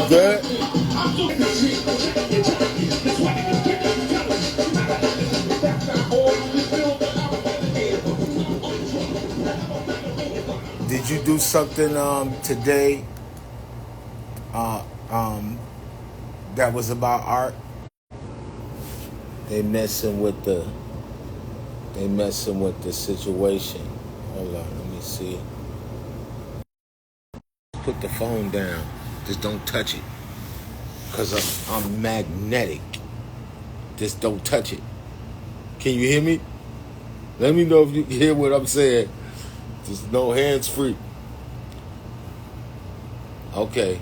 Good. Did you do something today that was about art? They messing with the situation. Hold on, let me see. Put the phone down. Just don't touch it. Cause I'm magnetic. Just don't touch it. Can you hear me? Let me know if you can hear what I'm saying. Just no hands free. Okay.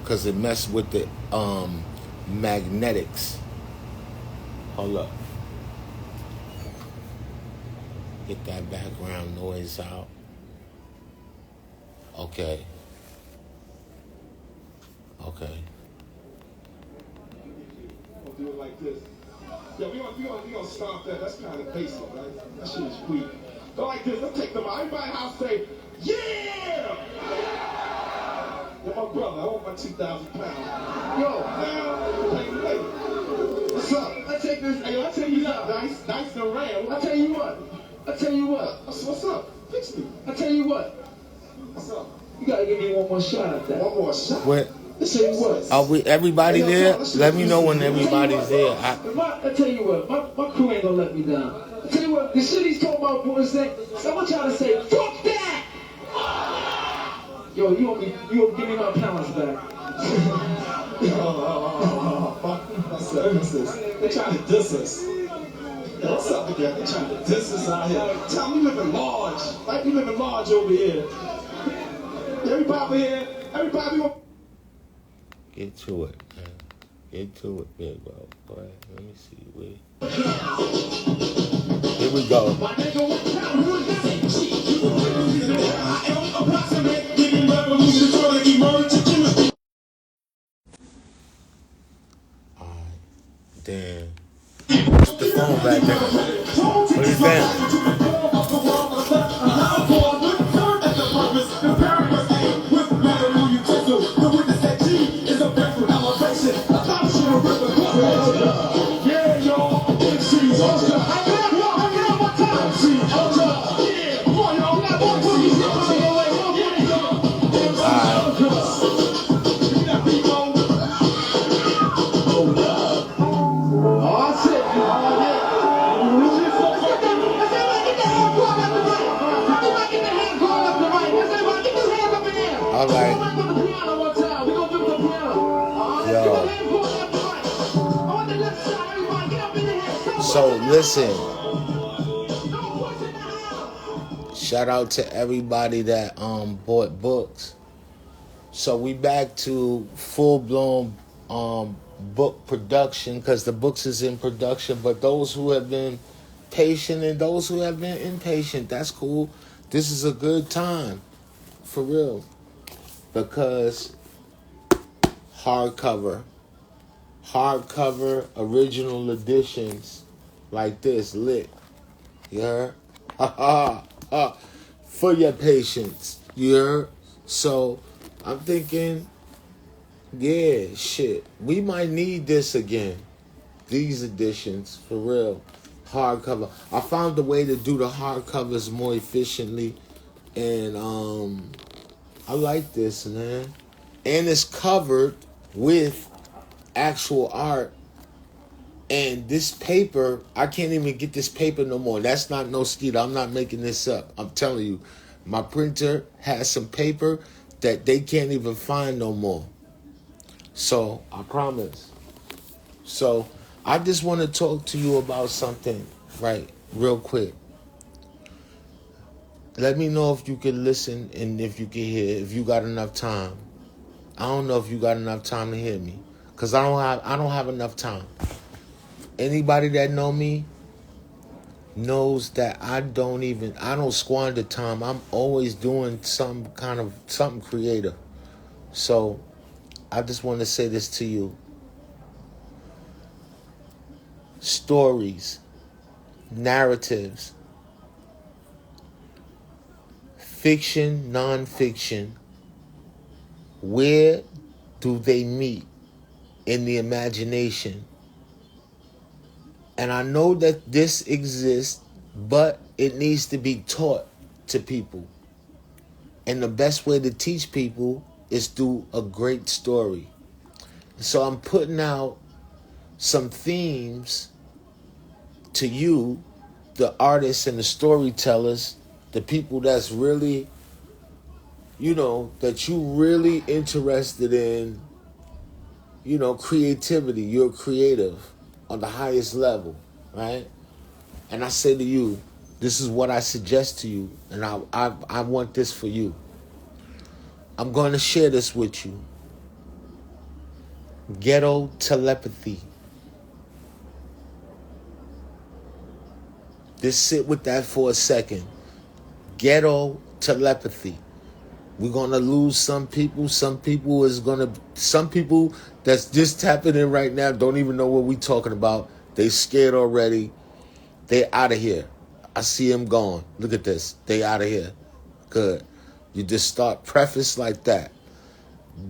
Cause it messed with the magnetics. Hold up. Get that background noise out. Okay. Okay. We'll do it like this. Yeah, we gonna stop that. That's kind of basic, right? That shit is weak. Go like this. Let's take them out. Everybody in the house say, yeah! Yo, my brother, I want my 2,000 pounds. Yo, now, hey, what's up? I take this. Hey, I tell you what, nice and ran. I tell you what. What's up? Fix me. I tell you what. What's up? You gotta give me one more shot at that. One more shot? What? I tell you what. Are we everybody there? Let me know when everybody's there. I tell you what, my crew ain't gonna let me down. I tell you what, the shit he's talking about boys saying, I want y'all to say, fuck that! Yo, you won't give me my pounds back. What's this? They're trying to diss us. Yo, what's up again? They're trying to diss us out here. Tell me we living large. Like we living large over here. Everybody here, everybody. Get to it, man. Get to it, big bro. Boy, let me see. Here we go. Alright, damn. Put the phone back there. Put it down. So listen, shout out to everybody that bought books. So we back to full-blown book production because the books is in production. But those who have been patient and those who have been impatient, that's cool. This is a good time, for real, because hardcover, original editions. Like this, lit. You heard? For your patience. You heard? So, I'm thinking, yeah, shit. We might need this again. These editions, for real. Hardcover. I found a way to do the hardcovers more efficiently. And, I like this, man. And it's covered. with actual art. And this paper, I can't even get this paper no more. That's not no skeet. I'm not making this up. I'm telling you, my printer has some paper that they can't even find no more. So, I promise. So, I just want to talk to you about something, right, real quick. Let me know if you can listen and if you can hear, if you got enough time. I don't know if you got enough time to hear me, cause I don't have enough time. Anybody that know me knows that I don't squander time. I'm always doing something creative. So I just want to say this to you. Stories, narratives, fiction, non-fiction, where do they meet in the imagination? And I know that this exists, but it needs to be taught to people. And the best way to teach people is through a great story. So I'm putting out some themes to you, the artists and the storytellers, the people that's really, that you really interested in, creativity. You're creative on the highest level, right? And I say to you, this is what I suggest to you, and I want this for you. I'm going to share this with you. Ghetto Telepathy. Just sit with that for a second. Ghetto Telepathy. We're going to lose some people. Some people that's just tapping in right now don't even know what we're talking about. They scared already. They out of here. I see them gone. Look at this. They out of here. Good. You just start preface like that.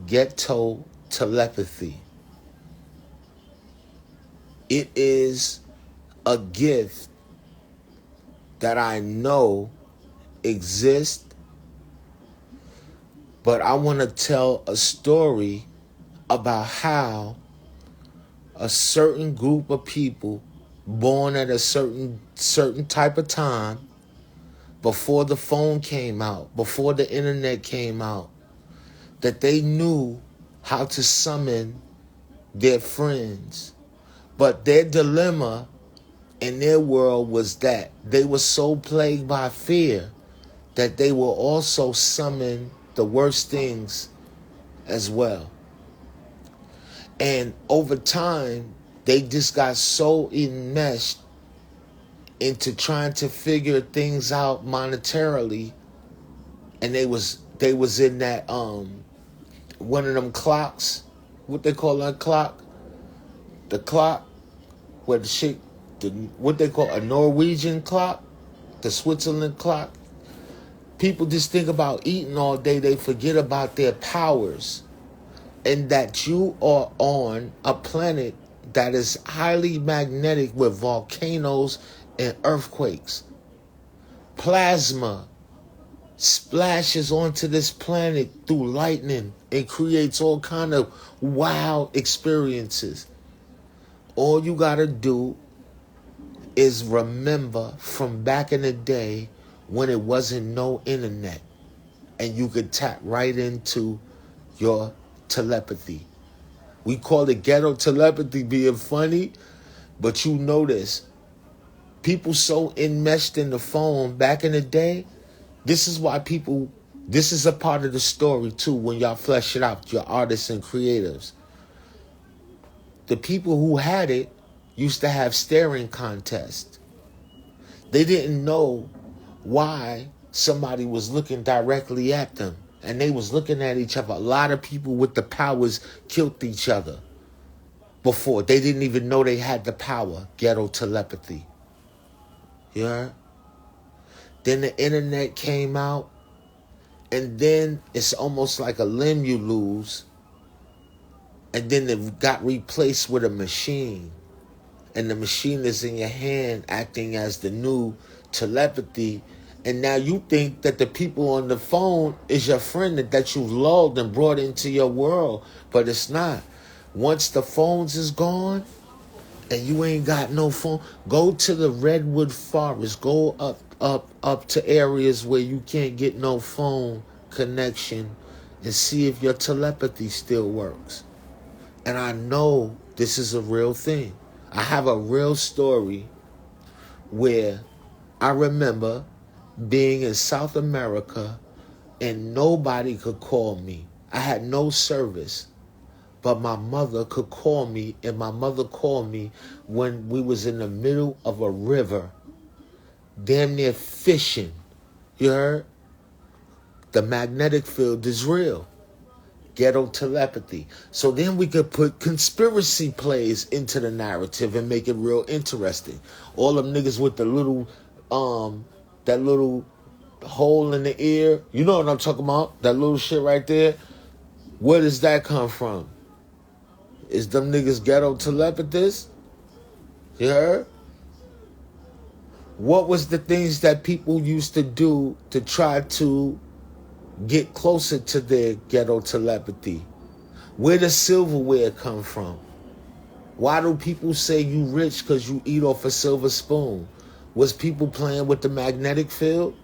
Ghetto Telepathy. It is a gift that I know exists, but I want to tell a story about how a certain group of people born at a certain type of time, before the phone came out, before the internet came out, that they knew how to summon their friends. But their dilemma in their world was that they were so plagued by fear that they will also summon the worst things as well. And over time, they just got so enmeshed into trying to figure things out monetarily, and they was in that one of them clocks, what they call that clock, the clock where what they call a Norwegian clock, the Switzerland clock. People just think about eating all day. They forget about their powers, and that you are on a planet that is highly magnetic with volcanoes and earthquakes. Plasma splashes onto this planet through lightning and creates all kind of wild experiences. All you gotta do is remember from back in the day when it wasn't no internet, and you could tap right into your telepathy. We call it ghetto telepathy being funny, but you notice people so enmeshed in the phone back in the day. This is a part of the story too when y'all flesh it out, your artists and creatives. The people who had it used to have staring contests. They didn't know why somebody was looking directly at them, and they was looking at each other. A lot of people with the powers killed each other before. They didn't even know they had the power. Ghetto telepathy. You heard? Then the internet came out, and then it's almost like a limb you lose, and then it got replaced with a machine, and the machine is in your hand acting as the new telepathy, And now you think that the people on the phone is your friend that you've lulled and brought into your world, but it's not. Once the phones is gone and you ain't got no phone, go to the redwood forest, go up to areas where you can't get no phone connection and see if your telepathy still works. And I know this is a real thing. I have a real story where I remember being in South America and nobody could call me. I had no service, but my mother could call me, and my mother called me when we was in the middle of a river, damn near fishing. You heard? The magnetic field is real. Ghetto telepathy. So then we could put conspiracy plays into the narrative and make it real interesting. All them niggas with the little, that little hole in the ear. You know what I'm talking about? That little shit right there. Where does that come from? Is them niggas ghetto telepathists? You heard? What was the things that people used to do to try to get closer to their ghetto telepathy? Where does silverware come from? Why do people say you rich because you eat off a silver spoon? Was people playing with the magnetic field?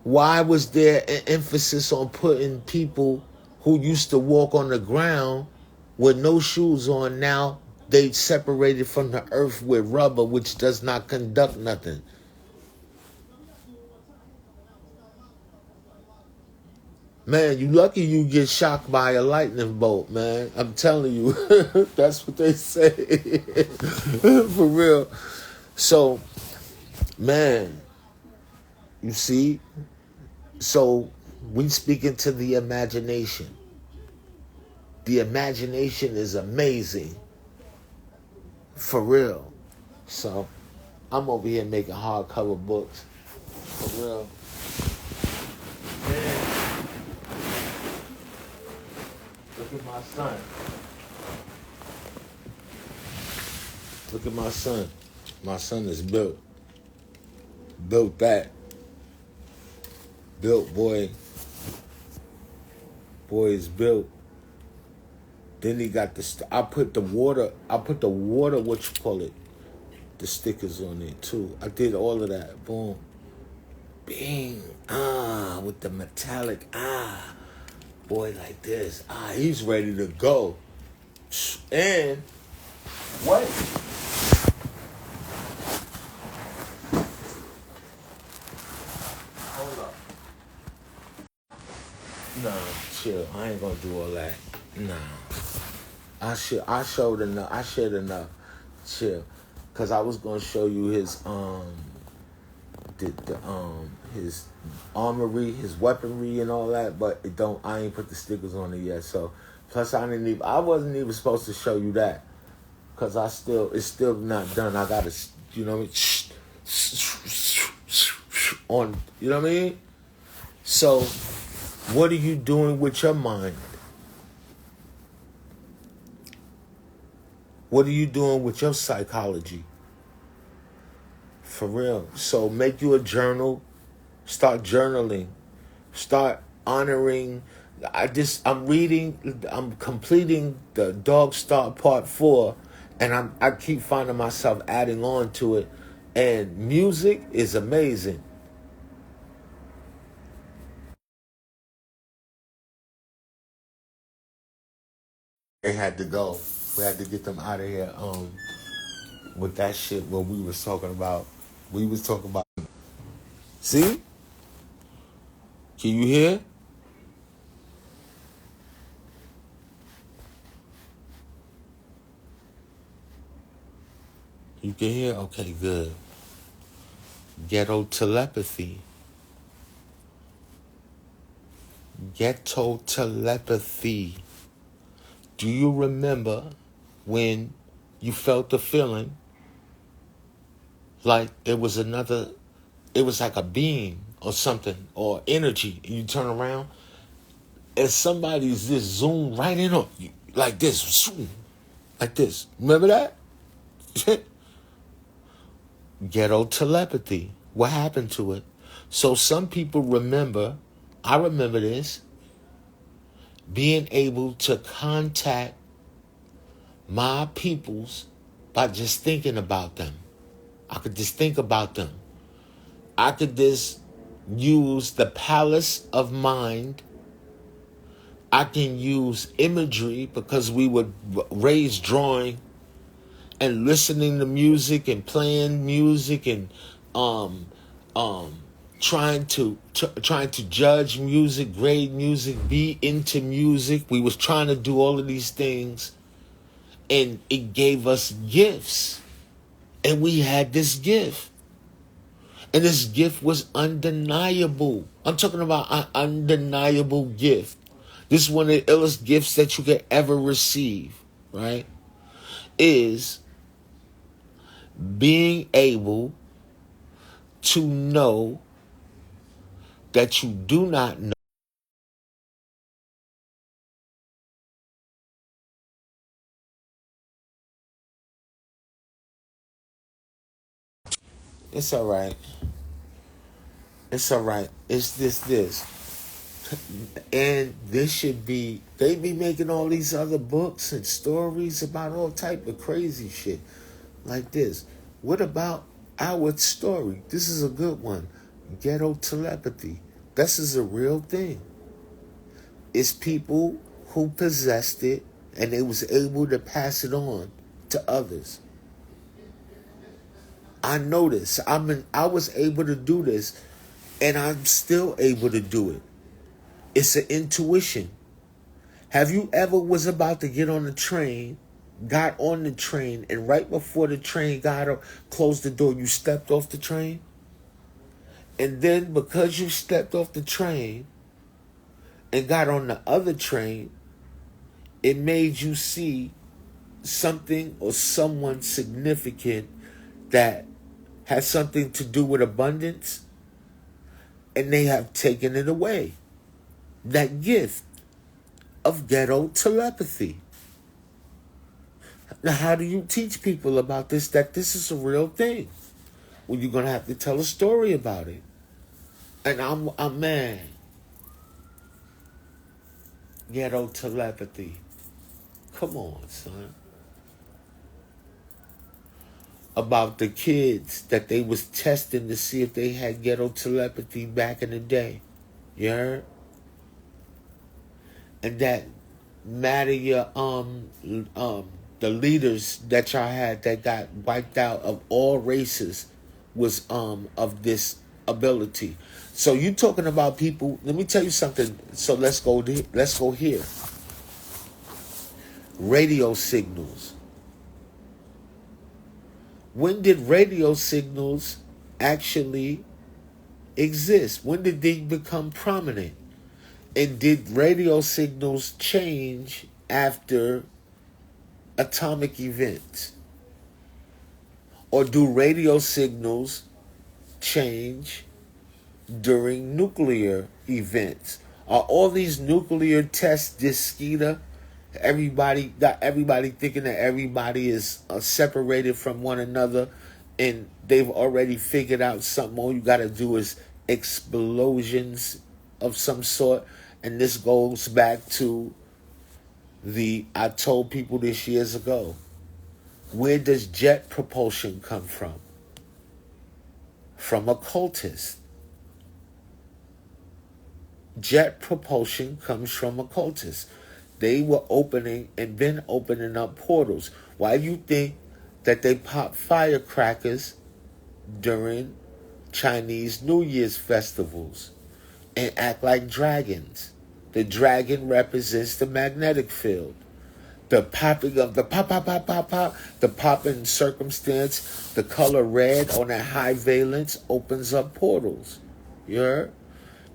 Why was there an emphasis on putting people who used to walk on the ground with no shoes on, now they separated from the earth with rubber, which does not conduct nothing? Man, you lucky you get shocked by a lightning bolt, man. I'm telling you. That's what they say. For real. So, man, you see? So, we speaking to the imagination. The imagination is amazing. For real. So, I'm over here making hardcover books. For real. Man. Look at my son. Look at my son. My son is built. Built that. Built, boy. Boy is built. Then he got the, I put the water, what you call it, the stickers on it too. I did all of that. Boom. Bing. With the metallic, boy, like this. He's ready to go. And wait. Hold up. Nah, chill. I ain't gonna do all that. Nah. I showed enough. I shared enough. Chill. Cause I was gonna show you his his armory, his weaponry and all that, but I ain't put the stickers on it yet. So plus I wasn't even supposed to show you that. Cause it's still not done. I gotta, you know what I mean? On, you know what I mean? So what are you doing with your mind? What are you doing with your psychology? For real. So make you a journal. Start journaling. Start honoring. I'm completing the Dog Star Part 4, and I keep finding myself adding on to it. And music is amazing. They had to go. We had to get them out of here. With that shit, what we was talking about. See? Can you hear? You can hear? Okay, good. Ghetto telepathy. Ghetto telepathy. Do you remember when you felt the feeling like it was like a being or something or energy, and you turn around and somebody's just zoomed right in on you like this, like this. Remember that? Ghetto Telepathy. What happened to it? So some people remember, I remember this, being able to contact my peoples by just thinking about them. I could just think about them. I could just use the palace of mind. I can use imagery because we would raise drawing and listening to music and playing music and um, um, trying to judge music, grade music, be into music. We was trying to do all of these things, and it gave us gifts, and we had this gift. And this gift was undeniable. I'm talking about an undeniable gift. This is one of the illest gifts that you could ever receive, right? Is being able to know that you do not know. It's all right. It's all right. It's this. And this should be, they be making all these other books and stories about all type of crazy shit like this. What about our story? This is a good one. Ghetto Telepathy. This is a real thing. It's people who possessed it and they was able to pass it on to others. I know this. I was able to do this, and I'm still able to do it. It's an intuition. Have you ever was about to get on the train, got on the train, and right before the train got up, closed the door, you stepped off the train? And then because you stepped off the train and got on the other train, it made you see something or someone significant that has something to do with abundance, and they have taken it away. That gift of ghetto telepathy. Now, how do you teach people about this, that this is a real thing? Well, you're going to have to tell a story about it. And I'm man. Ghetto telepathy. Come on, son. About the kids that they was testing to see if they had ghetto telepathy back in the day. You heard? And that matter the leaders that y'all had that got wiped out of all races was of this ability. So you talking about people, let me tell you something. So let's go here. Radio signals. When did radio signals actually exist? When did they become prominent? And did radio signals change after atomic events? Or do radio signals change during nuclear events? Are all these nuclear tests just skeeter? Everybody thinking that everybody is separated from one another, and they've already figured out something. All you got to do is explosions of some sort. And this goes back to I told people this years ago. Where does jet propulsion come from? From occultists. Jet propulsion comes from occultists. They were opening and been opening up portals. Why do you think that they pop firecrackers during Chinese New Year's festivals and act like dragons? The dragon represents the magnetic field. The popping of the pop, pop, pop, pop, pop, the popping circumstance, the color red on that high valence opens up portals. You heard?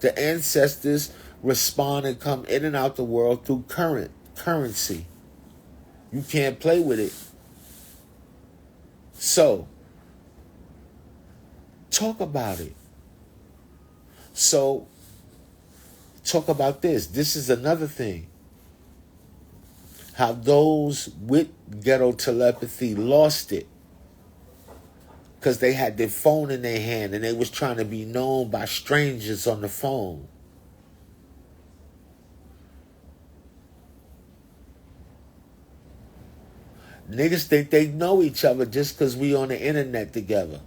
The ancestors respond and come in and out the world through currency. You can't play with it. So, talk about it. So, talk about this. This is another thing. How those with ghetto telepathy lost it. because they had their phone in their hand and they was trying to be known by strangers on the phone. Niggas think they know each other just because we on the internet together.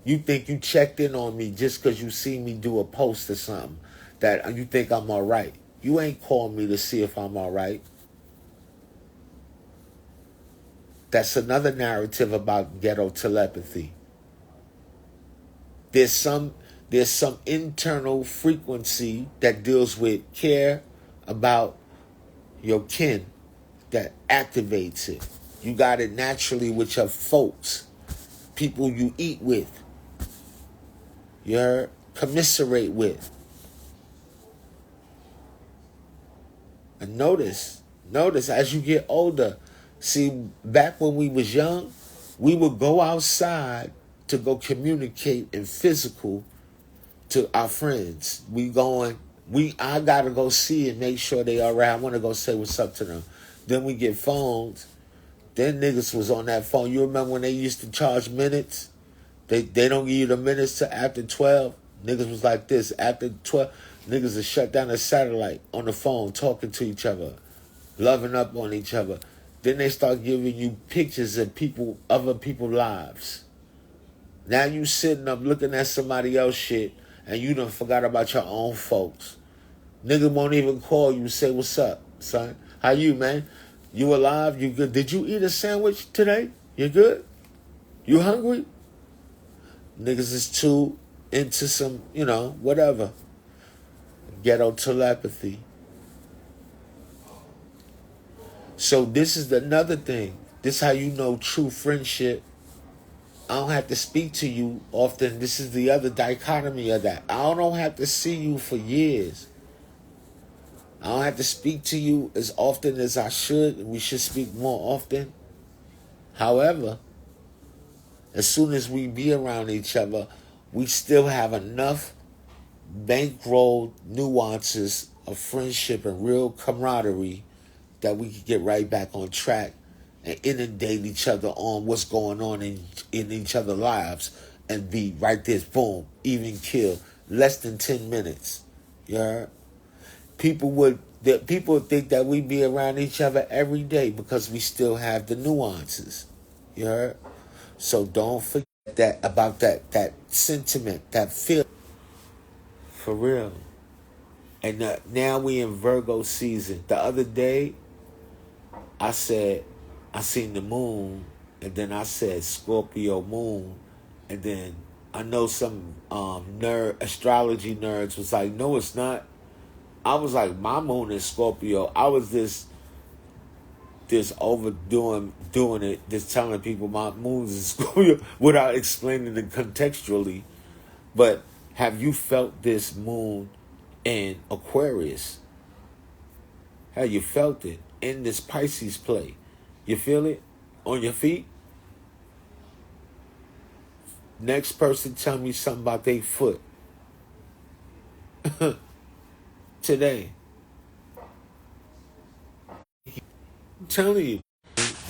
You think you checked in on me just because you see me do a post or something that you think I'm all right. You ain't calling me to see if I'm all right. That's another narrative about ghetto telepathy. There's some internal frequency that deals with care about your kin that activates it. You got it naturally with your folks, people you eat with, you commiserate with. And notice as you get older, see, back when we was young, we would go outside to go communicate in physical to our friends. I gotta go see and make sure they all right. I want to go say what's up to them. Then we get phones. Then niggas was on that phone. You remember when they used to charge minutes? They don't give you the minutes till after 12. Niggas was like this. After 12, niggas would shut down the satellite on the phone, talking to each other, loving up on each other. Then they start giving you pictures of other people's lives. Now you sitting up looking at somebody else shit and you done forgot about your own folks. Nigga won't even call you and say, what's up, son? How you, man? You alive? You good? Did you eat a sandwich today? You good? You hungry? Niggas is too into some, whatever. Ghetto telepathy. So this is another thing. This is how you know true friendship. I don't have to speak to you often. This is the other dichotomy of that. I don't have to see you for years. I don't have to speak to you as often as I should. We should speak more often. However, as soon as we be around each other, we still have enough bankroll nuances of friendship and real camaraderie that we can get right back on track and inundate each other on what's going on in each other's lives and be right there, boom, even kill. Less than 10 minutes. You heard? People think that we be around each other every day because we still have the nuances. You heard? So don't forget about that sentiment, that feel. For real. And now we in Virgo season. The other day, I said, I seen the moon, and then I said Scorpio moon, and then I know some astrology nerds was like, no, it's not. I was like, my moon is Scorpio. I was this overdoing it, just telling people my moon is Scorpio without explaining it contextually. But have you felt this moon in Aquarius? Have you felt it in this Pisces play? You feel it on your feet? Next person tell me something about their foot. Today. I'm telling you.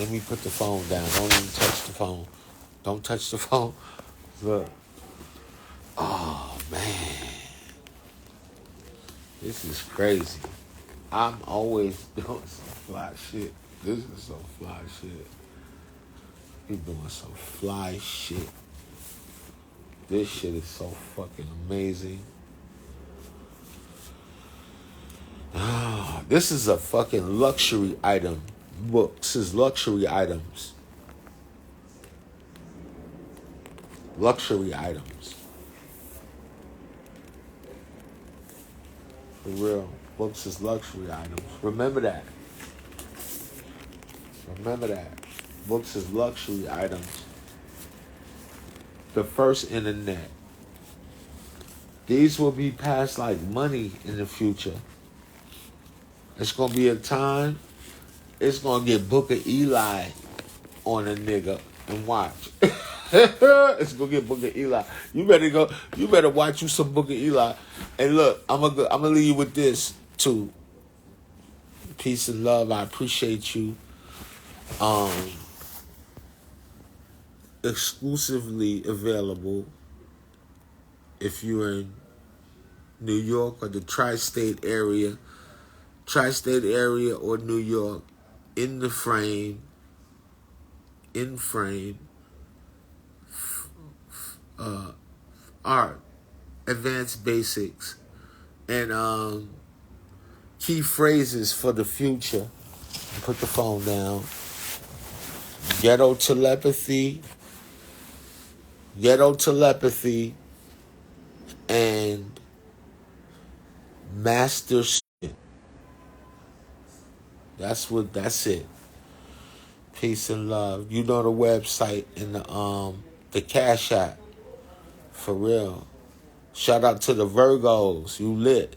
Let me put the phone down. Don't even touch the phone. Don't touch the phone. Look. Oh, man. This is crazy. I'm always doing some fly shit. This is some fly shit. Be doing some fly shit. This shit is so fucking amazing. This is a fucking luxury item. Books is luxury items. Luxury items. For real. Books is luxury items. Remember that. Remember that. Books is luxury items. The first internet. These will be passed like money in the future. It's going to be a time, it's going to get Booker Eli on a nigga and watch. It's going to get Booker Eli. You better watch you some Booker Eli. And look, I'm gonna leave you with this too. Peace and love. I appreciate you. exclusively available if you're in New York or the tri-state area or New York. In frame, art, advanced basics, and key phrases for the future. Put the phone down. Ghetto Telepathy, and Master Shit. That's it. Peace and love. You know the website and the Cash App. For real. Shout out to the Virgos. You lit.